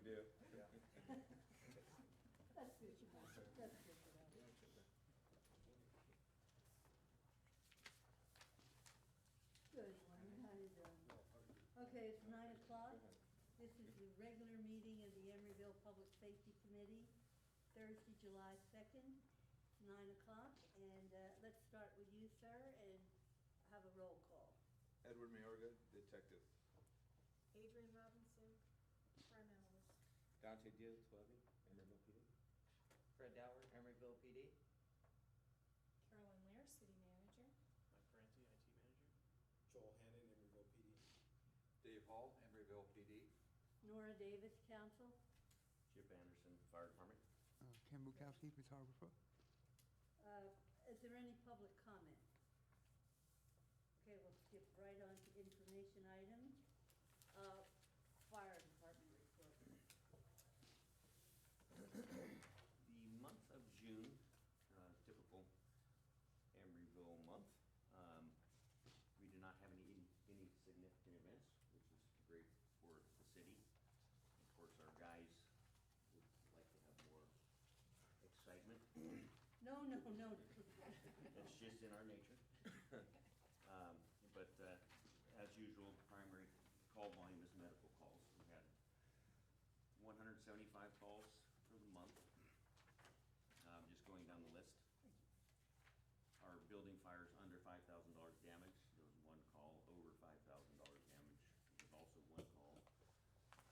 do. Yeah. That's good, you know, that's good for them. Good, Warren, how you doing? Okay, it's 9 o'clock. This is the regular meeting of the Emeryville Public Safety Committee, Thursday, July 2nd, 9 o'clock. And let's start with you, sir, and have a roll call. Edward Mayorga, detective. Adrian Robinson, paramedic. Dante Diaz, Webby, Emeryville PD. Fred Dower, Emeryville PD. Carolyn Lear, city manager. Mike Parenti, IT manager. Joel Hannon, Emeryville PD. Dave Hall, Emeryville PD. Nora Davis, counsel. Chip Anderson, Fire Department. Ken Bukowski, photographer. Is there any public comment? Okay, we'll skip right on to information items. Fire department report. The month of June, typical Emeryville month. We did not have any significant events, which is great for the city. Of course, our guys would like to have more excitement. No, no, no. That's just in our nature. But as usual, primary call volume is medical calls. We had 175 calls for the month. Just going down the list. Our building fires under $5,000 damage. There was one call over $5,000 damage. There was also one call.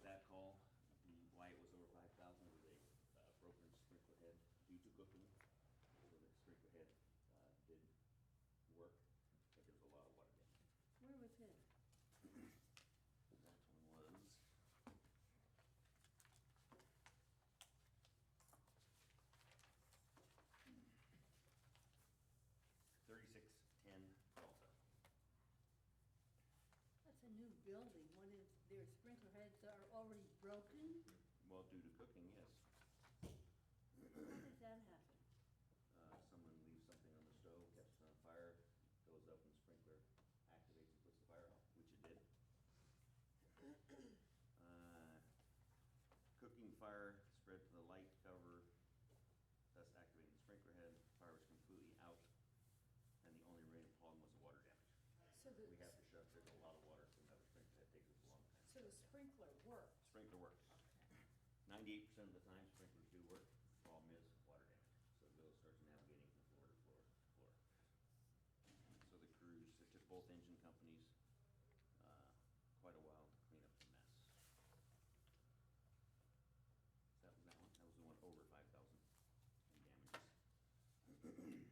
That call, why it was over 5,000 was a broken sprinkler head due to cooking. So the sprinkler head did work, but there was a lot of water damage. Where was it? That one was $3610 Delta. That's a new building. One is, their sprinkler heads are already broken? Well, due to cooking, yes. How does that happen? Someone leaves something on the stove, catches on fire, goes up and the sprinkler activates and puts the fire out, which it did. Cooking fire spread to the light cover, thus activating the sprinkler head. Fire was completely out, and the only remaining problem was the water damage. So We have to shut, there's a lot of water, so we have a sprinkler that takes us a long time. So the sprinkler worked. Sprinkler works. 98% of the time sprinklers do work. The problem is water damage. So Bill starts navigating from floor to floor. So the crews, it took both engine companies quite a while to clean up the mess. That was that one. That was the one over 5,000 in damages.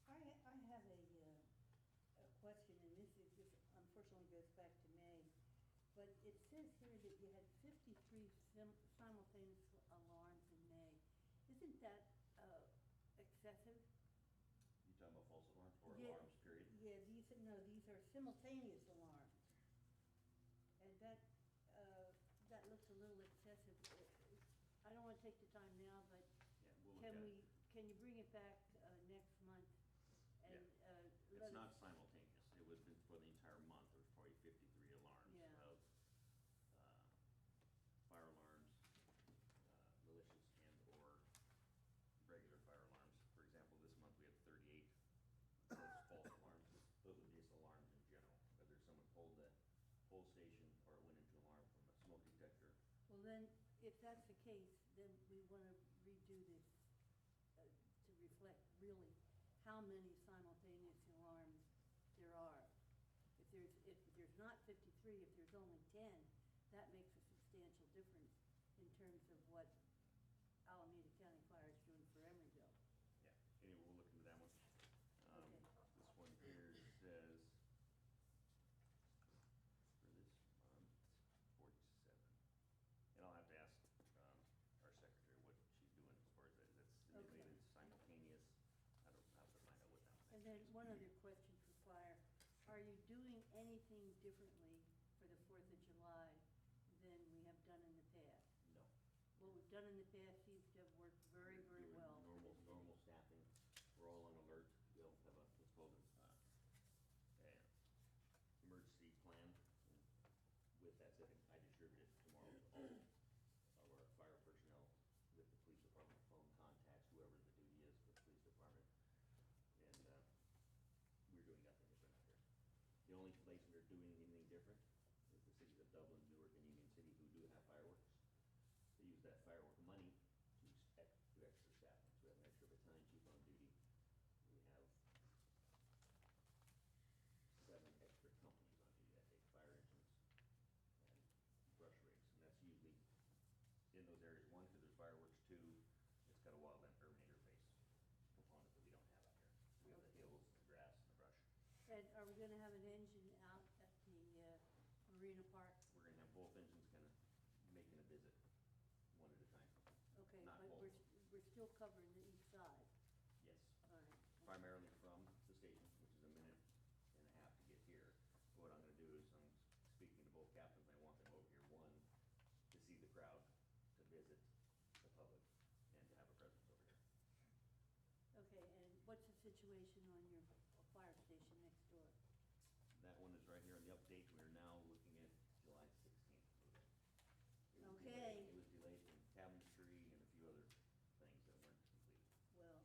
I have a question, and this unfortunately goes back to May, but it says here that you had 53 simultaneous alarms in May. Isn't that excessive? You talking about false alarms or Yeah, alarms, period? Yeah, these are simultaneous alarms. And that looks a little excessive. I don't wanna take the time now, but Yeah, we'll look at it. can you bring it back next month? And let It's not us- simultaneous. It was for the entire month. There was probably 53 alarms Yeah. of fire alarms, malicious and or regular fire alarms. For example, this month we had 38 false alarms. Those are just alarms in general, whether someone pulled the whole station or it went into alarm from a smoke detector. Well, then, if that's the case, then we wanna redo this to reflect really how many simultaneous alarms there are. If there's not 53, if there's only 10, that makes a substantial difference in terms of what Alameda County Fire is doing for Emeryville. Yeah, anyway, we'll look into that one. Okay. This one here says, for this month, 47. And I'll have to ask our secretary what she's doing as far as that. That's Okay. it's simultaneous. I don't have to find out what that one And is. then one other question for fire. Are you doing anything differently for the 4th of July than we have done in the past? No. What we've done in the past seems to have worked very, very Doing well. Normal staffing. We're all on alert. We'll have a, what's called an emergency plan. And with that said, I distribute it tomorrow to all of in those areas. One, because there's fireworks. Two, it's got a wildland urban interface component that we don't have out here. We have the hills, the grass, and the brush. And are we gonna have an engine out at the Marina Park? We're gonna have both engines kind of making a visit, one at a time. Okay, Not but both. we're still covering the east side, Yes, all right. primarily from the station, which is a minute and a half to get here. What I'm gonna do is, I'm speaking to both captains, I want them over here, one, to see the crowd, to visit the public, and to have a presence over here. Okay, and what's the situation on your fire station next door? That one is right here in the update. We're now looking at July 16th. Okay. It was delayed from cabinetry and a few other things that weren't completed. Well,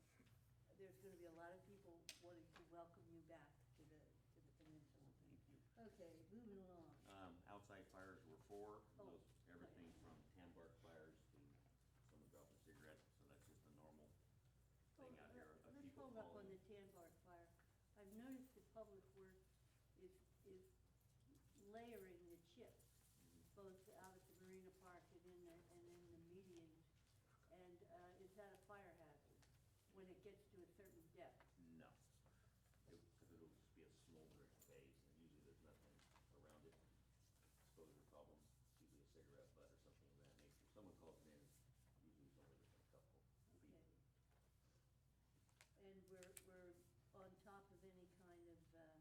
there's gonna be a lot of people wanting to welcome you back to the peninsula. Thank you. Okay, moving along. Outside fires were 4. Oh, Those, everything right. from tan bark fires to someone dropping a cigarette, so that's just a normal thing out here of Let's people hold up on calling. the tan bark fire. I've noticed that Public Works is layering the chips, both out at the Marina Park and in the medians. And, is that a fire hazard when it gets to a certain depth? No. Because it'll just be a smoldering phase, and usually there's nothing around it. Exposure problems, usually a cigarette butt or something of that nature. If someone calls it in, usually it's only within a couple feet. Okay. And we're on top of any kind of,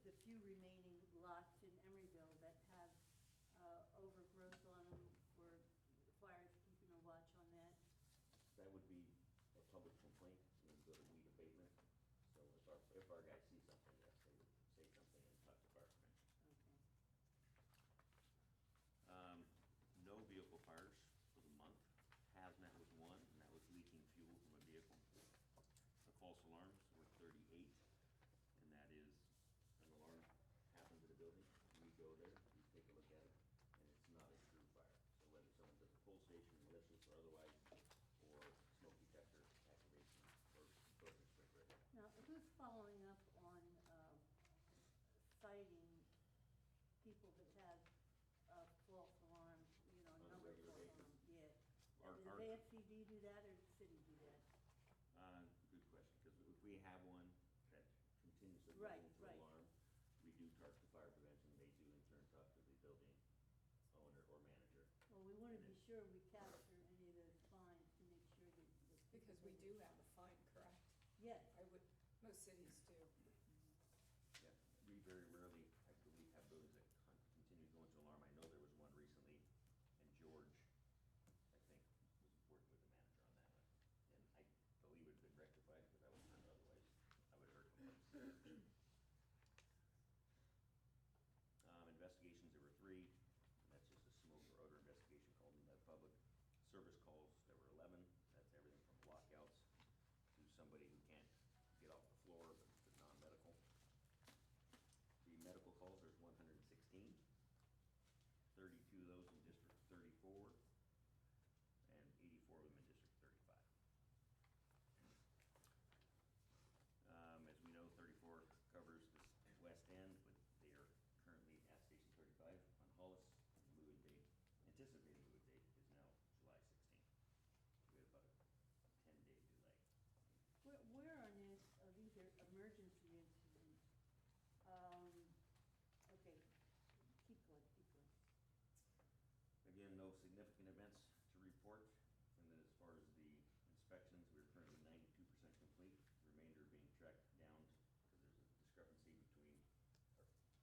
the few remaining lots in Emeryville that have overgrowth on them, where the fire's keeping a watch on that. That would be a public complaint, and go to weed abatement. So if our guys see something, yes, they would say something and talk to fire prevention. Okay. No vehicle fires for the month. Hazmat was 1, and that was leaking fuel from a vehicle. The false alarms were 38, and that is an alarm happens at a building, we go there, we take a look at it, and it's not a true fire. So whether someone does a pull station, malicious or otherwise, or smoke detector activation, or broken sprinkler. Now, who's following up on citing people that have false alarms, On a number of regular false basis? alarms? Yeah. Our- Does our- AFCD do that, or does the city do that? Good question, because if we have one that continuously goes Right, into right. alarm, we do talk to fire prevention, they do in turn talk to the building owner or manager. Well, we want to And be it- sure we capture any of those fines to make sure that. Because we do have a fine, correct? Yes. Most cities do. Yeah, we very rarely, I believe, have buildings that continue going to alarm. I know there was one recently, and George, I think, was working with the manager on that one. And I believe it had been rectified, because I was heard otherwise, I would have heard complaints. Investigations, there were 3, and that's just a smoke or odor investigation called in by the public. Service calls, there were 11, that's everything from lockouts to somebody who can't get off the floor, but non-medical. The medical calls, there's 116, 32 of those in District 34, and 84 of them in District 35. As we know, 34 covers this west end, but they are currently at Station 35 on Hollis, and the moving date, anticipated moving date is now July 16th. We have about a 10-day delay. Where on this, these are emergency incidents? Okay, keep going. Again, no significant events to report. And then as far as the inspections, we're currently 92% complete, the remainder being tracked down because there's a discrepancy between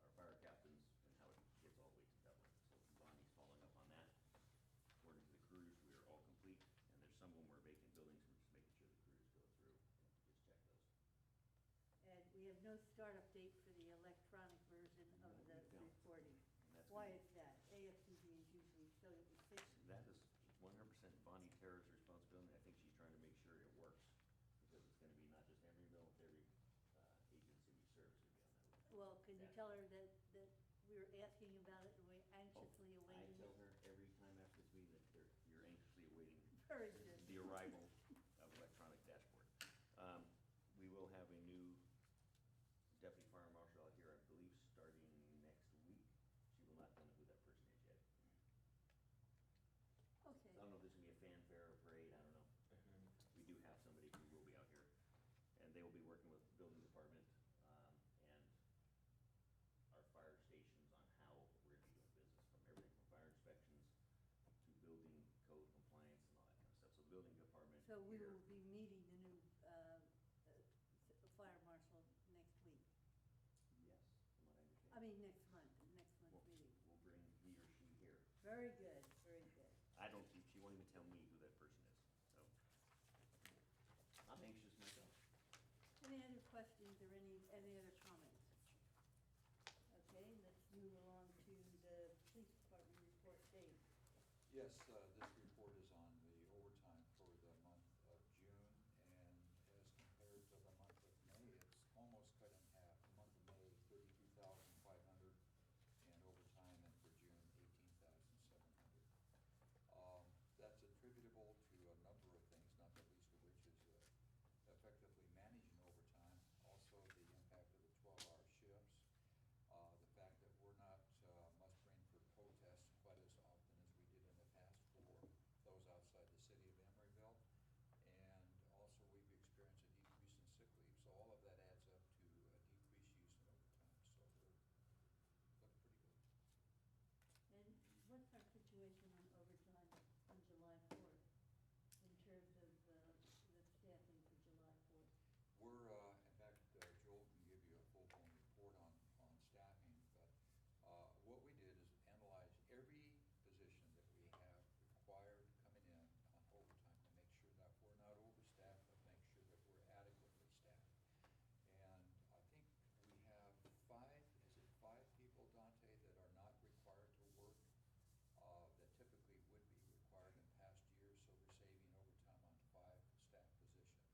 our fire captains and how it gets all the way to Dublin. So Bonnie's following up on that. According to the crews, we are all complete, and there's some of them were vacant buildings. We're just making sure the crews go through and just check those. And we have no startup date for the electronic version of No, the we don't. reporting. And that's Why gonna- is that? AFCD is usually so that we fix it. That is 100% Bonnie Terra's responsibility. I think she's trying to make sure it works, because it's gonna be not just Emeryville, it's every agency we serve is gonna be on that list. Well, can you tell her that we're asking about it and we're anxiously I awaiting tell it? her every time after this meeting that you're anxiously awaiting Very good. the arrival of electronic dashboard. We will have a new deputy fire marshal out here, I believe, starting next week. She will not tell me who that person is yet. Okay. building department, and our fire stations on how we're gonna be doing business, from everything from fire inspections to building code compliance and all that kind of stuff. So the building department So we here, will be meeting the new, fire marshal next week. yes, from what I understand. I mean, next month's meeting. We'll bring he or she here. Very good, very good. I don't, she won't even tell me who that person is, so. I'm anxious myself. Any other questions or any other comments? Okay, let's move along to the police department report. Dave? Yes, this report is on the overtime for the month of June, and as compared to the month of May, it's almost cut in half. The month of May, 32,500, and overtime, and for June, 18,700. That's attributable to a number of things, not the least of which is effectively managing overtime. Also, the impact of the 12-hour shifts, the fact that we're not mustering for protests quite as often as we did in the past for those outside the city of Emeryville. And also, we've experienced a decrease in sick leave. So all of that adds up to a decreased use in overtime. So we're looking pretty good. And what's our situation on overtime on July 4th in terms of the staffing for July 4th? We're, in fact, Joel can give you a full-blown report on staffing, but what we did is analyze every position that we have required coming in on overtime to make sure that we're not overstaffed, but make sure that we're adequately staffed. And I think we have five people, Dante, that are not required to work, that typically would be required in past years, so we're saving overtime on 5 staff positions,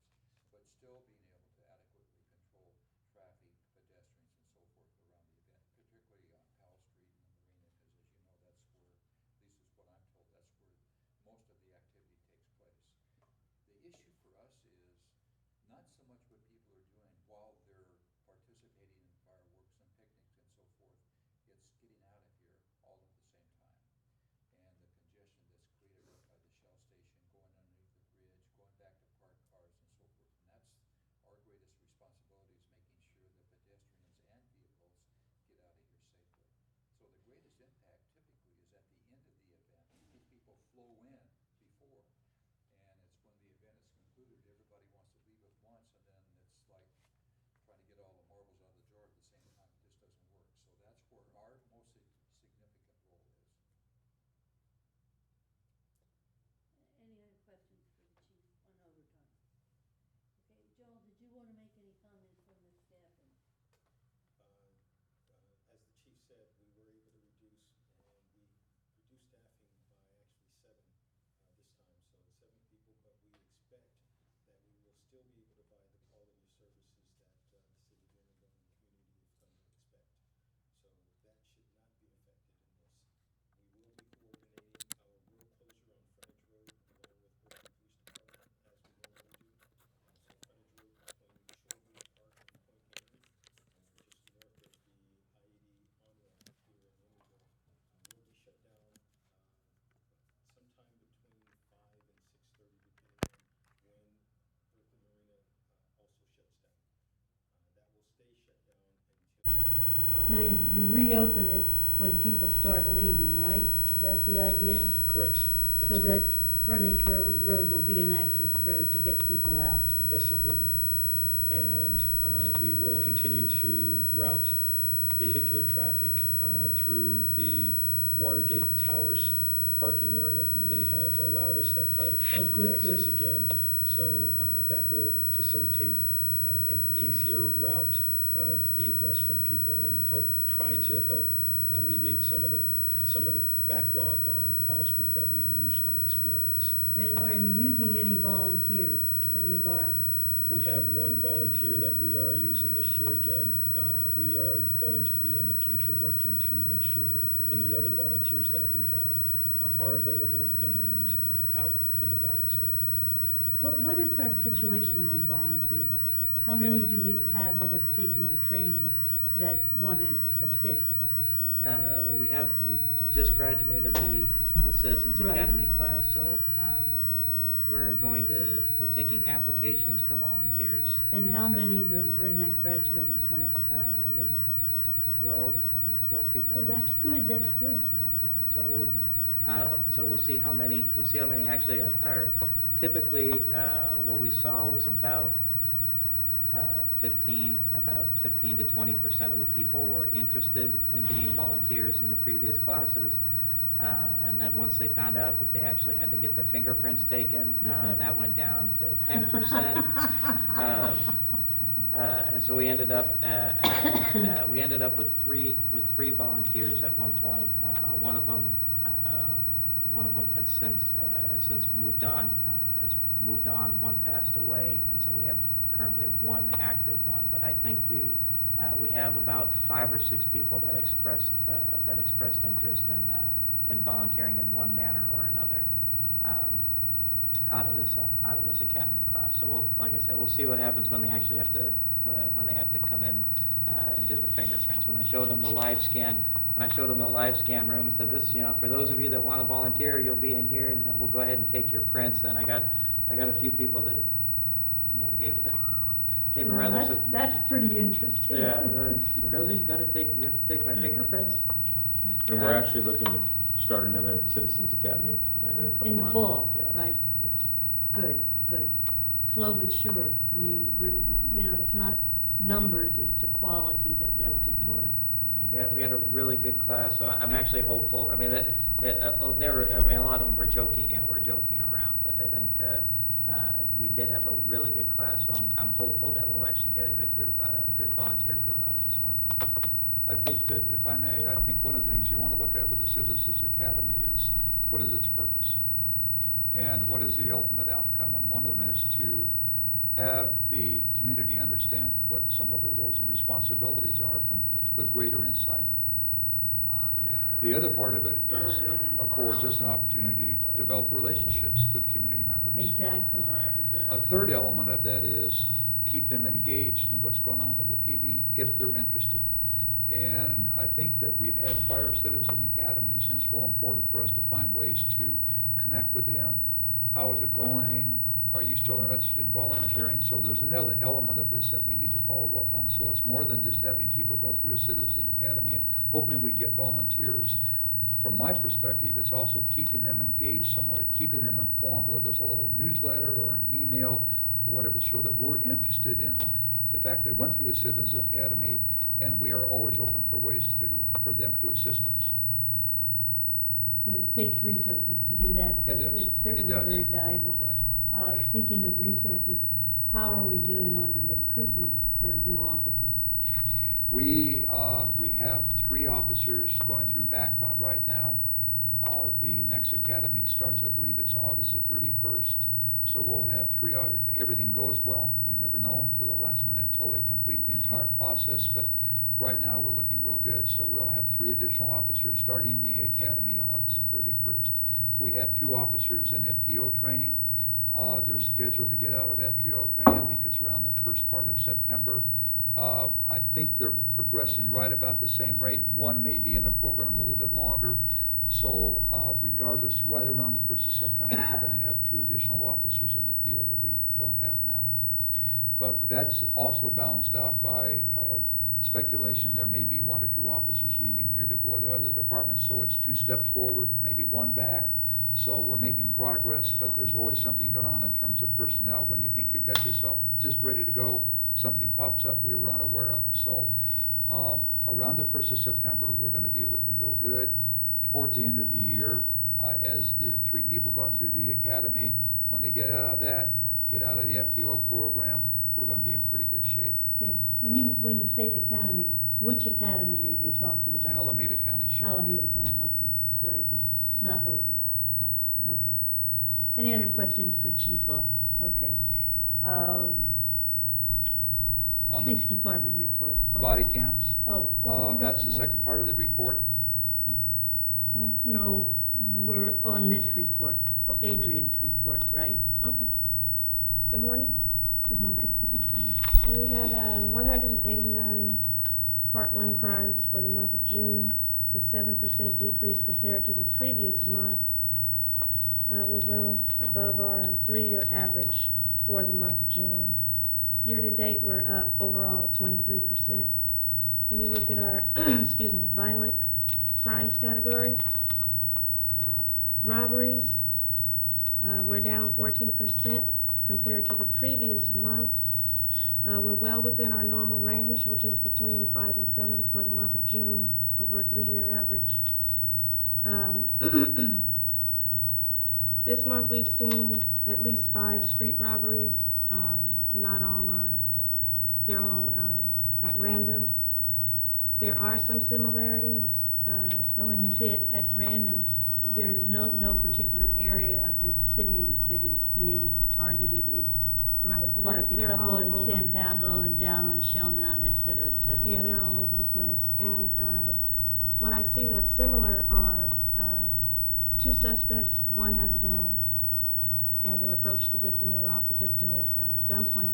but still being able to adequately control traffic, pedestrians, and so forth around the event, particularly on Powell Street and the marina, because as you know, that's where, at least is what I'm told, that's where most of the activity takes place. The issue for us is not so much what people are doing while they're participating in fireworks and picnics and so forth, it's getting out of here all at the same time. And the congestion that's created up by the Shell station, going underneath the bridge, going back to parked cars and so forth. And that's our greatest responsibility, is making sure that pedestrians and vehicles get out of here safely. So the greatest impact typically is at the end of the event. These people flow in before, and it's when the event is concluded, everybody wants to leave at once, and then it's like trying to get all the marbles out of the jar at the same time. It just doesn't work. So that's where our most significant role is. Any other questions for the chief on overtime? Okay, Joel, did you want to make any comments on the staffing? As the chief said, we were able to reduce, and we reduced staffing by actually 7 this time. So 7 people, but we expect that we will still be able to provide the quality of services that the city of Emeryville and the community have come to expect. So that should not be affected in this. We will be coordinating our road closure on Frontage Road along with Brooklyn Police Department, as we normally do. So Frontage Road between Shoreview Park and Point Henry, just north of the I-80 on-ramp here in Emeryville, will be shut down sometime between 5 and 6:30, depending on when Brooklyn Marina also shuts down. That will stay shut down until. Now, you reopen it when people start leaving, right? Is that the idea? Correct. That's So that correct. frontage road will be an access road to get people out. Yes, it will be. And we will continue to route vehicular traffic through the Watergate Towers parking area. They have allowed us that private property access good. again. So that will facilitate an easier route of egress from people and try to help alleviate some of the backlog on Powell Street that we usually experience. And are you using any volunteers, any of our? We have one volunteer that we are using this year again. We are going to be in the future working to make sure any other volunteers that we have are available and out and about. So, What is our situation on volunteers? How many do we have that have taken the training that want to assist? We just graduated the Citizens Right. Academy class, so we're taking applications for volunteers. And how many were in that graduating class? We had 12 people. Oh, that's good, Yeah. Fred. Yeah, so we'll see how many actually are typically, what we saw was about 15 to 20% of the people were interested in being volunteers in the previous classes. And then once they found out that they actually had to get their fingerprints taken, that went down to 10%. And so we ended up with three volunteers at one point. One of them has since moved on. One passed away, and so we have currently one active one. But I think we have about 5 or 6 people that expressed interest in volunteering in one manner or another out of this academy class. So like I said, we'll see what happens when they actually have to come in and do the fingerprints. When I showed them the live scan room and said, "This, for those of you that want to volunteer, you'll be in here, and we'll go ahead and take your prints." And I got a few people that gave a Well, rather. that's pretty interesting. Yeah, really? You have to take my fingerprints? And we're actually looking to start another Citizens Academy in a couple In the months. fall, Yes, right? yes. Good. Slow but sure. I mean, it's not numbers, it's the quality that we're Yeah. looking for. We had a really good class, so I'm actually hopeful. I mean, a lot of them were joking, we're joking around, but I think we did have a really good class, so I'm hopeful that we'll actually get a good group, a good volunteer group out of this one. I think that, if I may, I think one of the things you want to look at with the Citizens Academy is, what is its purpose? And what is the ultimate outcome? And one of them is to have the community understand what some of our roles and responsibilities are with greater insight. The other part of it is affords us an opportunity to develop relationships with community members. Exactly. A third element of that is keep them engaged in what's going on with the PD if they're interested. And I think that we've had prior citizen academies, and it's real important for us to find ways to connect with them. How is it going? Are you still interested in volunteering? So there's another element of this that we need to follow up on. So it's more than just having people go through a Citizens Academy and hoping we get volunteers. From my perspective, it's also keeping them engaged some way, keeping them informed, whether there's a little newsletter or an email, or whatever, to show that we're interested in the fact that they went through a Citizens Academy, and we are always open for ways for them to assist us. It takes resources to do that, but It does. it's It certainly does. very valuable. Right. Speaking of resources, how are we doing on the recruitment for new officers? We have 3 officers going through background right now. The next academy starts, I believe it's August the 31st. So we'll have 3, if everything goes well, we never know until the last minute, until they complete the entire process, but right now we're looking real good. So we'll have 3 additional officers starting the academy August the 31st. We have 2 officers in FTO training. They're scheduled to get out of FTO training, I think it's around the first part of September. I think they're progressing right about the same rate. One may be in the program a little bit longer. So regardless, right around the 1st of September, we're going to have 2 additional officers in the field that we don't have now. But that's also balanced out by speculation there may be 1 or 2 officers leaving here to go to other departments. So it's 2 steps forward, maybe 1 back. So we're making progress, but there's always something going on in terms of personnel. When you think you've got yourself just ready to go, something pops up we were unaware of. So around the 1st of September, we're going to be looking real good. Towards the end of the year, as the 3 people going through the academy, when they get out of that, get out of the FTO program, we're going to be in pretty good shape. Okay, when you say academy, which academy are you talking about? Alameda County Sheriff. Alameda County, okay, very good. Not local. No. Okay. Any other questions for Chief Hall? Okay. On the Police Department report. Oh. Body cams, that's the no, second part of the report. No, we're on this report, Oh. Adrian's report, right? Okay. Good morning. Good morning. We had 189 part 1 crimes for the month of June. It's a 7% decrease compared to the previous month. We're well above our 3-year average for the month of June. Year-to-date, we're up overall 23%. When you look at our, excuse me, violent crimes category, robberies, we're down 14% compared to the previous month. We're well within our normal range, which is between 5 and 7 for the month of June, over a 3-year average. This month we've seen at least 5 street robberies. Not all are, they're all at random. There are some similarities. So when you say it at random, there's no particular area of the city that is being targeted. It's Right. like it's they're up all on over. San Pablo and down on Shell Mountain, et cetera, et cetera. Yeah, they're all over the place. And what I see that's similar are 2 suspects. One has a gun, and they approached the victim and robbed the victim at gunpoint.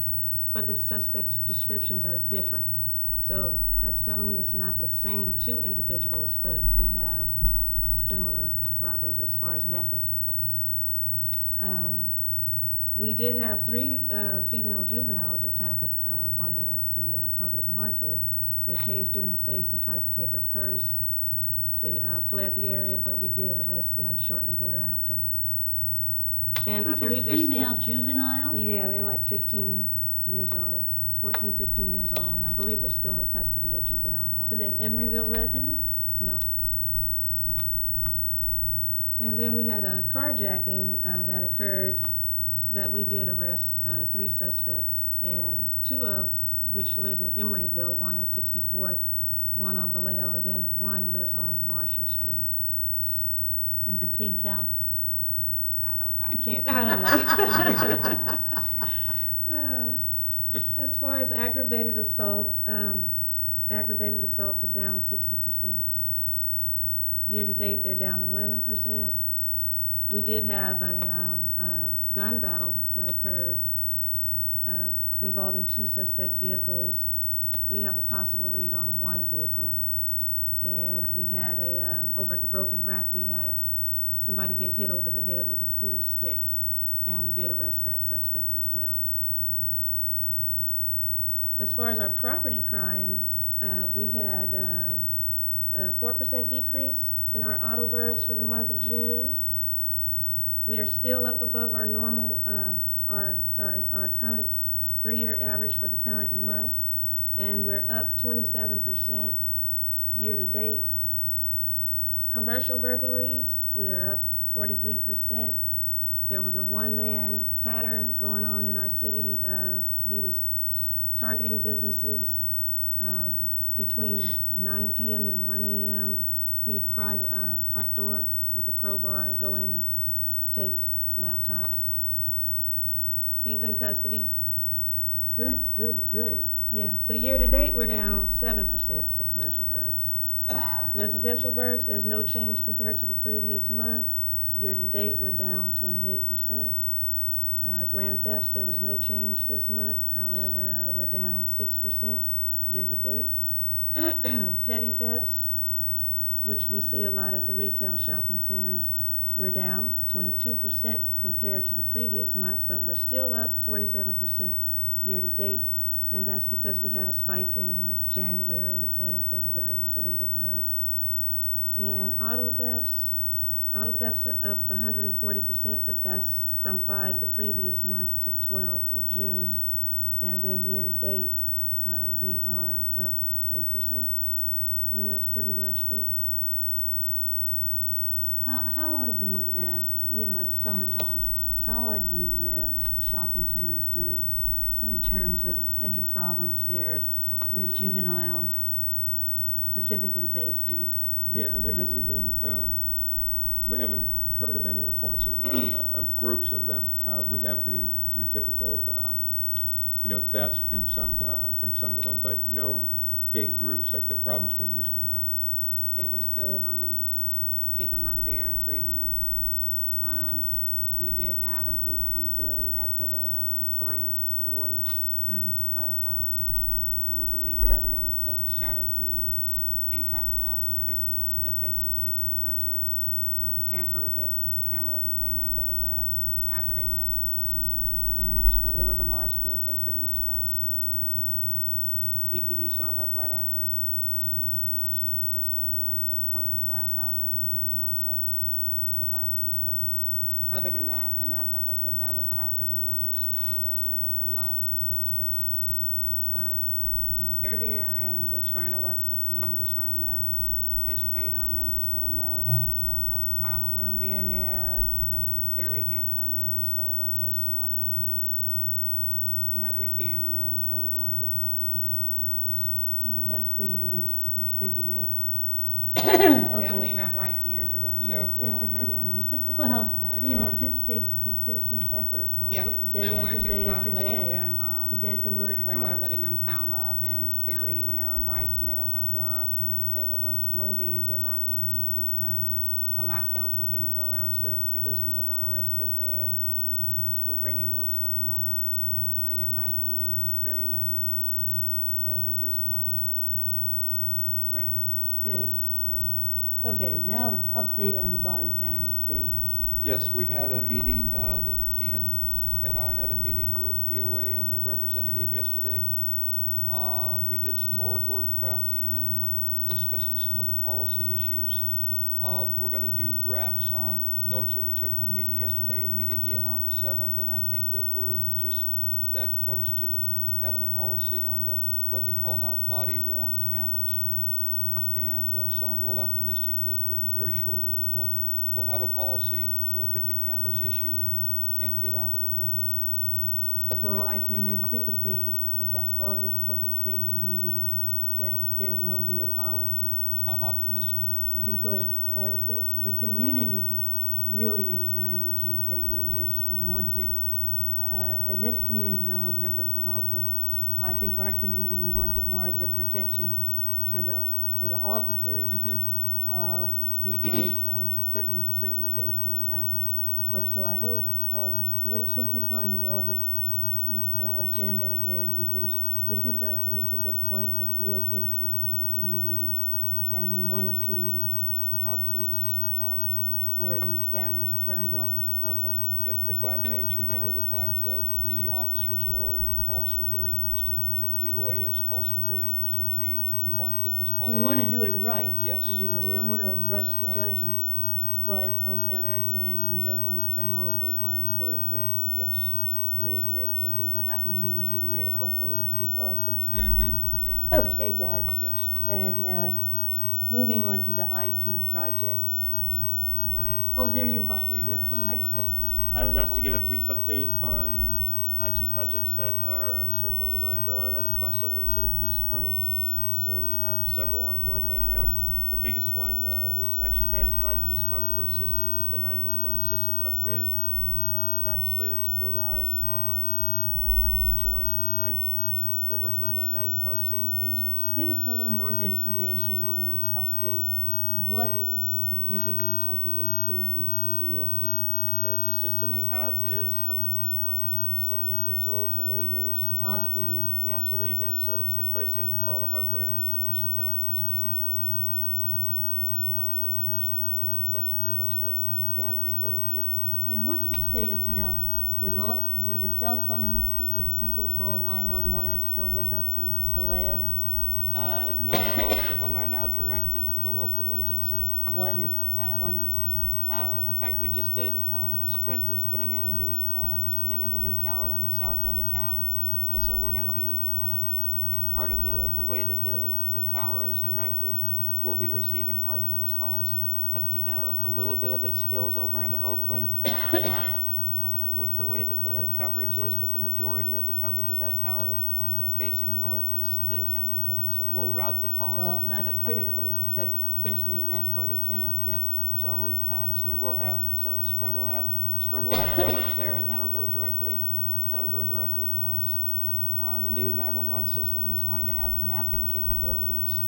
But the suspects' descriptions are different. So that's telling me it's not the same 2 individuals, but we have similar robberies as far as method. We did have 3 female juveniles attack a woman at the public market. They tased her in the face and tried to take her purse. They fled the area, but we did arrest them shortly thereafter. And These I believe are they're female still, juveniles? yeah, they're like 15 years old, 14, 15 years old, and I believe they're still in custody at juvenile hall. Are they Emeryville residents? No, no. And then we had a carjacking that occurred that we did arrest 3 suspects, and 2 of which live in Emeryville, one on 64th, one on Vallejo, and then one lives on Marshall Street. In the pink house? I don't know. As far as aggravated assaults are down 60%. Year-to-date, they're down 11%. We did have a gun battle that occurred involving 2 suspect vehicles. We have a possible lead on 1 vehicle. And we had over at the Broken Rack, we had somebody get hit over the head with a pool stick. And we did arrest that suspect as well. As far as our property crimes, we had a 4% decrease in our auto burgs for the month of June. We are still up above our normal, our current 3-year average for the current month, and we're up 27% year-to-date. Commercial burglaries, we are up 43%. There was a one-man pattern going on in our city. He was targeting businesses between 9 p.m. and 1 a.m. He'd pry the front door with a crowbar, go in and take laptops. He's in custody. Good, good, good. Yeah, but year-to-date, we're down 7% for commercial burgs. Residential burgs, there's no change compared to the previous month. Year-to-date, we're down 28%. Grand thefts, there was no change this month. However, we're down 6% year-to-date. Petty thefts, which we see a lot at the retail shopping centers, we're down 22% compared to the previous month, but we're still up 47% year-to-date. And that's because we had a spike in January and February, I believe it was. And auto thefts are up 140%, but that's from 5 the previous month to 12 in June. And then year-to-date, we are up 3%. And that's pretty much it. How are the, it's summertime, how are the shopping centers doing in terms of any problems there with juveniles, specifically Bay Street? Yeah, there hasn't been, we haven't heard of any reports of groups of them. We have your typical, thefts from some of them, but no big groups like the problems we used to have. Yeah, we're still getting them out of there, 3 or more. We did have a group come through after the parade for the Warriors, but and we believe they are the ones that shattered the NCAP glass on Christie that faces the 5600. Can't prove it, camera wasn't pointing that way, but after they left, that's when we noticed the damage. But it was a large group, they pretty much passed through and we got them out of there. EPD showed up right after, and, actually was one of the ones that pointed the glass out while we were getting them off of the property, so. Other than that, and that, like I said, that was after the Warriors parade. There was a lot of people still out, so. But, you know, they're there and we're trying to work with them. We're trying to educate them and just let them know that we don't have a problem with them being there, but you clearly can't come here and disturb others to not want to be here, so. You have your few, and those are the ones we'll call EPD on when they just. Well, that's good news. That's good to hear. Definitely not like years ago. No, no. Well, Thank you know, God. it just takes persistent effort Yeah, day and we're after just day not after letting day them, to get the word we're not across. letting them pile up, and clearly when they're on bikes and they don't have locks and they say we're going to the movies, they're not going to the movies. But a lot helped with Emeryville go around to reducing those hours, because we're bringing groups of them over late at night when there's clearly nothing going on. So reducing hours helped that greatly. Good, good. Okay, now update on the body cameras, Dave. Yes, we had a meeting, Ian and I had a meeting with POA and their representative yesterday. We did some more word crafting and discussing some of the policy issues. We're gonna do drafts on notes that we took from the meeting yesterday, meet again on the 7th, and I think that we're just that close to having a policy on what they call now body worn cameras. And so I'm real optimistic that in very short order we'll have a policy, we'll get the cameras issued, and get on with the program. So I can anticipate at that August public safety meeting that there will be a policy. I'm optimistic about that. Because the community really is very much in favor of this. Yes. And once and this community is a little different from Oakland. I think our community wants it more as a protection for the officers. Because of certain events that have happened. But so I hope, let's put this on the August agenda again, because this is a point of real interest to the community. And we want to see our police wearing these cameras turned on. Okay. If I may, too, Nora, the fact that the officers are also very interested, and the POA is also very interested. We want to get this policy. We want to do it right. Yes. You know, we correct. don't want to rush to Right. judgment, but on the other hand, we don't want to spend all of our time word crafting. Yes, agreed. There's a happy medium in there, hopefully it'll be August. Yeah. Okay, guys. Yes. And moving on to the IT projects. Good morning. Oh, there you are, there you are, Michael. I was asked to give a brief update on IT projects that are sort of under my umbrella that cross over to the police department. So we have several ongoing right now. The biggest one is actually managed by the police department. We're assisting with the 911 system upgrade. That's slated to go live on July 29th. They're working on that now. You've probably seen AT&T. Give us a little more information on the update. What is the significance of the improvements in the update? The system we have is about 7, 8 years old. It's about 8 years. yeah. Obsolete. Yeah. Obsolete, and so it's replacing all the hardware and the connections back. If you want to provide more information on that's pretty much the That's- brief overview. And what's the status now? With the cell phones, if people call 911, it still goes up to Vallejo? No, most of them are now directed to the local agency. Wonderful, And, wonderful. In fact, we just did, Sprint is putting in a new tower on the south end of town. And so we're gonna be, part of the way that the tower is directed, we'll be receiving part of those calls. A little bit of it spills over into Oakland, with the way that the coverage is, but the majority of the coverage of that tower, facing north is Emeryville. So we'll route the calls. Well, that that's come in critical, Oakland. especially in that part of town. Yeah, so we will have, Sprint will have coverage there, and that'll go directly to us. The new 911 system is going to have mapping capabilities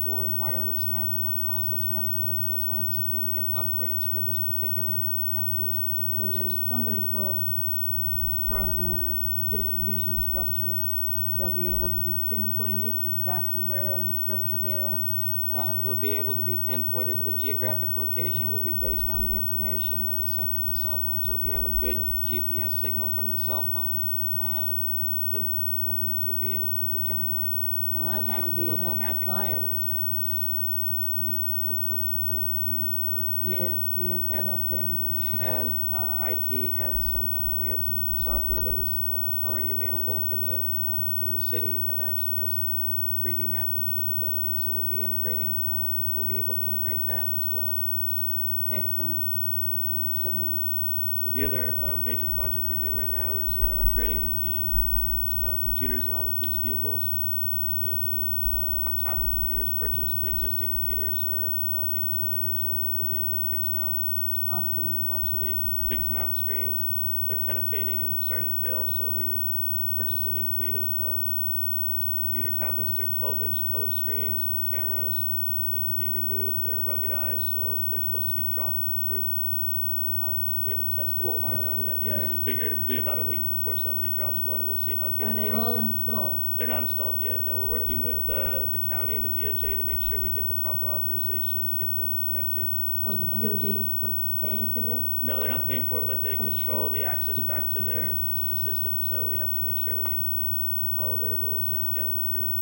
for wireless 911 calls. That's one of the significant upgrades for this particular So that system. if somebody calls from the distribution structure, they'll be able to be pinpointed exactly where on the structure they are? Will be able to be pinpointed, the geographic location will be based on the information that is sent from the cell phone. So if you have a good GPS signal from the cell phone, then you'll be able to determine where they're at. Well, that's The map- gonna be a the help to mapping will show fire. where it's at. Can be help for both PD and fire. Yeah, be a And- help to everybody. And IT had some, we had some software that was already available for the city that actually has 3D mapping capability. So we'll be integrating, we'll be able to integrate that as well. Excellent, excellent, go ahead. So the other major project we're doing right now is upgrading the computers in all the police vehicles. We have new tablet computers purchased. The existing computers are about 8 to 9 years old, I believe. They're fixed mount. Obsolete. Fixed mount screens. They're kind of fading and starting to fail, so we purchased a new fleet of computer tablets. They're 12-inch color screens with cameras. They can be removed. They're ruggedized, so they're supposed to be drop-proof. I don't know how, we haven't tested. We'll find out. Yet. Yeah, we figured it'd be about a week before somebody drops one, and we'll see how good Are the they drop all is. installed? They're not installed yet, no. We're working with the county and the DOJ to make sure we get the proper authorization to get them connected. Oh, the DOJ's paying for this? No, they're not paying for it, but they Oh, control shoot. the access back to the system, so we have to make sure we follow their rules and get them approved.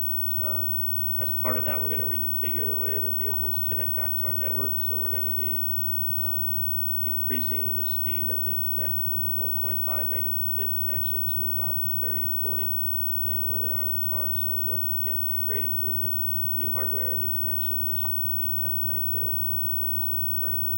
As part of that, we're gonna reconfigure the way the vehicles connect back to our network, so we're gonna be increasing the speed that they connect from a 1.5 megabit connection to about 30 or 40, depending on where they are in the car, so they'll get great improvement. New hardware, new connection, they should be kind of night and day from what they're using currently.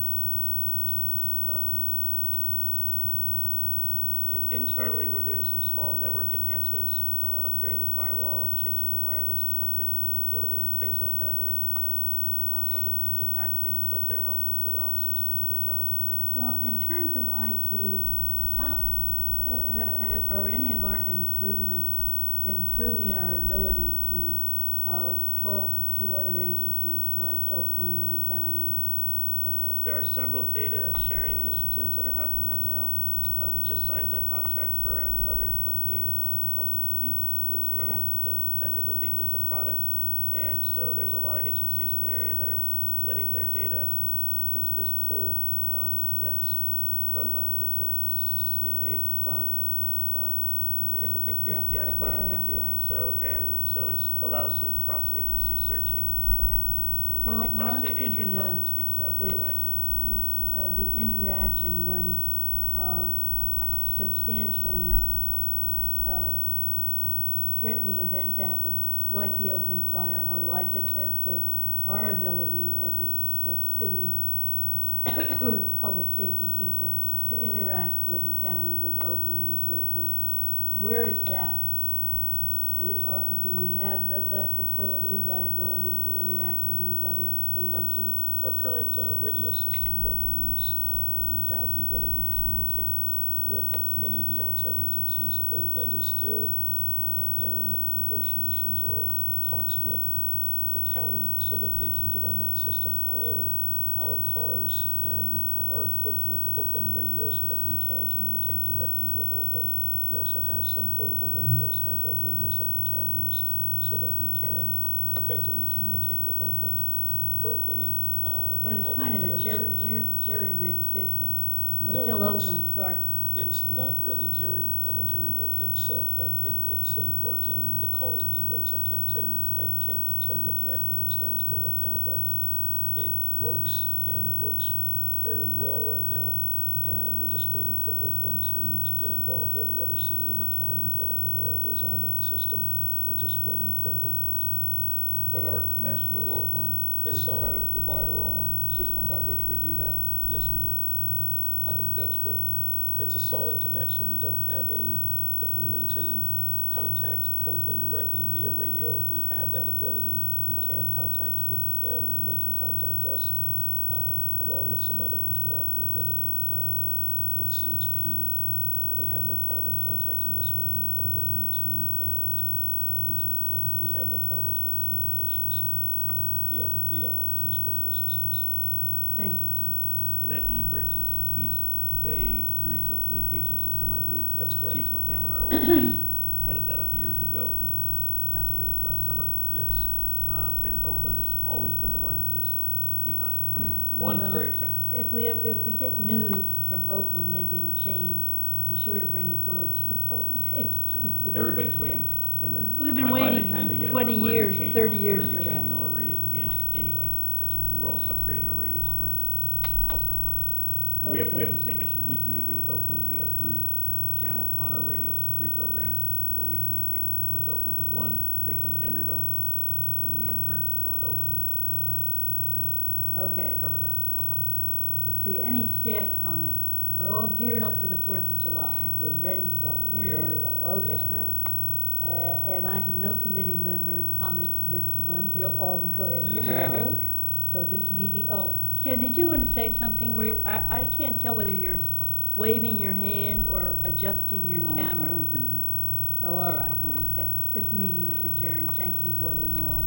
And internally, we're doing some small network enhancements, upgrading the firewall, changing the wireless connectivity in the building, things like that that are kind of, not public impacting, but they're helpful for the officers to do their jobs better. Well, in terms of IT, how, are any of our improvements improving our ability to talk to other agencies like Oakland and the county? There are several data sharing initiatives that are happening right now. We just signed a contract for another company called Leap. I can't remember the vendor, but Leap is the product. And so there's a lot of agencies in the area that are letting their data into this pool that's run by it's a CIA cloud or an FBI cloud? FBI. FBI cloud. FBI. So it allows some cross-agency searching. And Well, I think what I'm Dante and Adrian thinking probably of can speak to that better than I can. Is the interaction when substantially threatening events happen, like the Oakland fire or like an earthquake, our ability as city public safety people to interact with the county, with Oakland, with Berkeley, where is that? Do we have that facility, that ability to interact with these other agencies? Our current radio system that we use, we have the ability to communicate with many of the outside agencies. Oakland is still in negotiations or talks with the county so that they can get on that system. However, our cars are equipped with Oakland radio so that we can communicate directly with Oakland. We also have some portable radios, handheld radios that we can use so that we can effectively communicate with Oakland. Berkeley, But it's all kind of the a others, yeah. jerry-rigged system No, until it's- Oakland starts. It's not really jury-rigged. It's a working. They call it e-brakes. I can't tell you what the acronym stands for right now, but it works, and it works very well right now. And we're just waiting for Oakland to get involved. Every other city in the county that I'm aware of is on that system. We're just waiting for Oakland. But our connection with Oakland, we It's solid. kind of divide our own system by which we do that. Yes, we do. Okay. I think that's what, It's a solid connection. We don't have any, if we need to contact Oakland directly via radio, we have that ability. We can contact with them and they can contact us, along with some other interoperability with CHP. They have no problem contacting us when they need to, and we have no problems with communications via our police radio systems. Thank you, Jim. And that e-bricks is East Bay Regional Communication System, I believe. That That's was correct. Chief McCammon, our old chief, headed that up years ago. He passed away this last summer. Yes. And Oakland has always been the one just behind. One's Well, very expensive. If we get news from Oakland making a change, be sure to bring it forward to the Public Safety Committee. Everybody's waiting, and then We've been by the waiting time they get it, 20 we're gonna be years, changing 30 all- years We're for gonna be that. changing all our radios again anyway. We're all upgrading our radios currently also. 'Cause we have Okay. the same issue. We communicate with Oakland. We have 3 channels on our radios pre-programmed where we communicate with Oakland, because one, they come in Emeryville, and we in turn go into Oakland, and Okay, cover that, so. let's see, any staff comments? We're all geared up for the 4th of July. We're ready to go. We Ready are. to roll. Okay. Yes, ma'am. And I have no committee member comments this month. You'll all be glad to know. So this meeting, oh, Ken, did you want to say something where, I can't tell whether you're waving your hand or adjusting your No, I camera. don't think it. Oh, all right, All right. okay. This meeting is adjourned. Thank you, one and all.